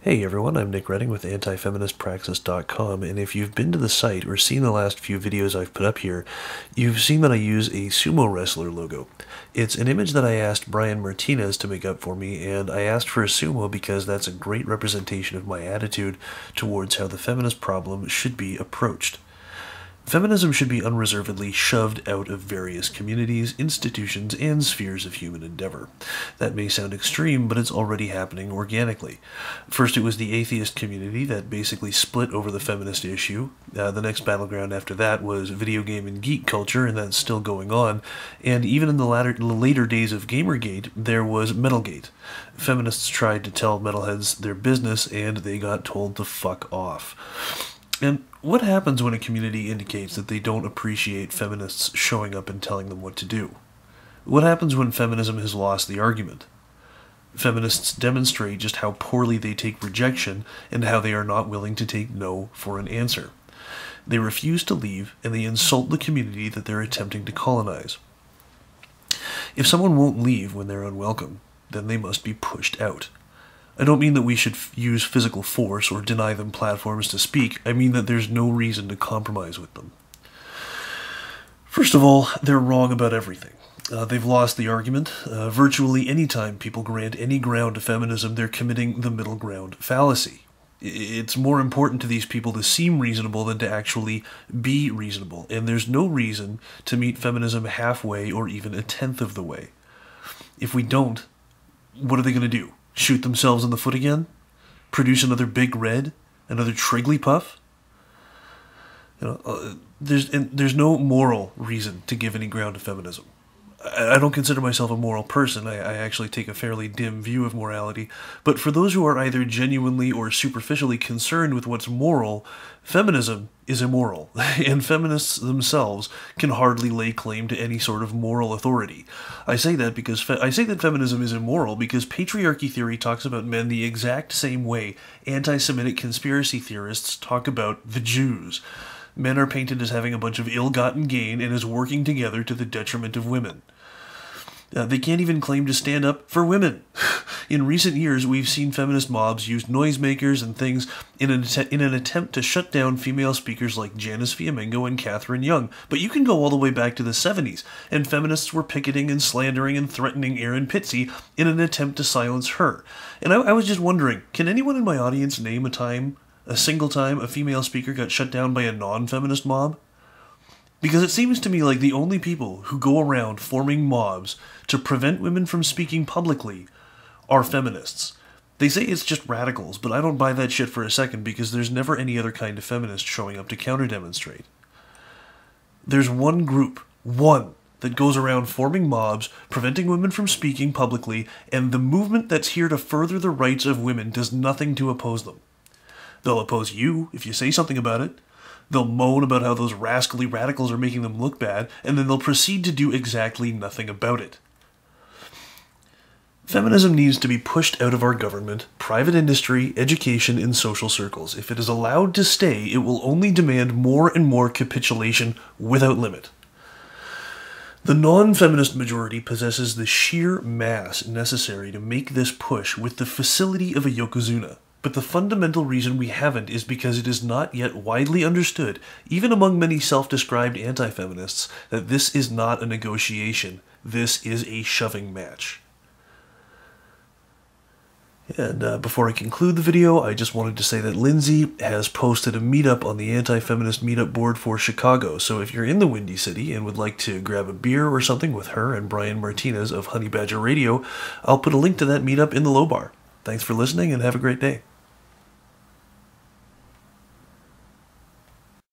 Hey everyone, I'm Nick Redding with Anti-Feministpraxis.com, and if you've been to the site or seen the last few videos I've put up here, you've seen that I use a sumo wrestler logo. It's an image that I asked Brian Martinez to make up for me, and I asked for a sumo because that's a great representation of my attitude towards how the feminist problem should be approached. Feminism should be unreservedly shoved out of various communities, institutions, and spheres of human endeavor. That may sound extreme, but it's already happening organically. First, it was the atheist community that basically split over the feminist issue. The next battleground after that was video game and geek culture, and that's still going on. And even in the later days of Gamergate, there was Metalgate. Feminists tried to tell metalheads their business, and they got told to fuck off. And what happens when a community indicates that they don't appreciate feminists showing up and telling them what to do? What happens when feminism has lost the argument? Feminists demonstrate just how poorly they take rejection and how they are not willing to take no for an answer. They refuse to leave, and they insult the community that they're attempting to colonize. If someone won't leave when they're unwelcome, then they must be pushed out. I don't mean that we should use physical force or deny them platforms to speak. I mean that there's no reason to compromise with them. First of all, they're wrong about everything. They've lost the argument. Virtually any time people grant any ground to feminism, they're committing the middle ground fallacy. It's more important to these people to seem reasonable than to actually be reasonable, and there's no reason to meet feminism halfway or even a tenth of the way. If we don't, what are they going to do? Shoot themselves in the foot again? Produce another Big Red? Another Trigglypuff? There's no moral reason to give any ground to feminism. I don't consider myself a moral person. I actually take a fairly dim view of morality. But for those who are either genuinely or superficially concerned with what's moral, feminism is immoral. And feminists themselves can hardly lay claim to any sort of moral authority. I say that feminism is immoral because patriarchy theory talks about men the exact same way anti-Semitic conspiracy theorists talk about the Jews. Men are painted as having a bunch of ill-gotten gain and as working together to the detriment of women. They can't even claim to stand up for women. In recent years, we've seen feminist mobs use noisemakers and things in an attempt to shut down female speakers like Janice Fiamengo and Catherine Young. But you can go all the way back to the 70s, and feminists were picketing and slandering and threatening Erin Pitsey in an attempt to silence her. And I was just wondering, can anyone in my audience name a single time a female speaker got shut down by a non-feminist mob? Because it seems to me like the only people who go around forming mobs to prevent women from speaking publicly are feminists. They say it's just radicals, but I don't buy that shit for a second because there's never any other kind of feminist showing up to counter-demonstrate. There's one group, that goes around forming mobs, preventing women from speaking publicly, and the movement that's here to further the rights of women does nothing to oppose them. They'll oppose you if you say something about it. They'll moan about how those rascally radicals are making them look bad, and then they'll proceed to do exactly nothing about it. Feminism needs to be pushed out of our government, private industry, education, and social circles. If it is allowed to stay, it will only demand more and more capitulation without limit. The non-feminist majority possesses the sheer mass necessary to make this push with the facility of a yokozuna. But the fundamental reason we haven't is because it is not yet widely understood, even among many self-described anti-feminists, that this is not a negotiation. This is a shoving match. And before I conclude the video, I just wanted to say that Lindsay has posted a meetup on the Anti-Feminist Meetup board for Chicago, so if you're in the Windy City and would like to grab a beer or something with her and Brian Martinez of Honey Badger Radio, I'll put a link to that meetup in the low bar. Thanks for listening and have a great day.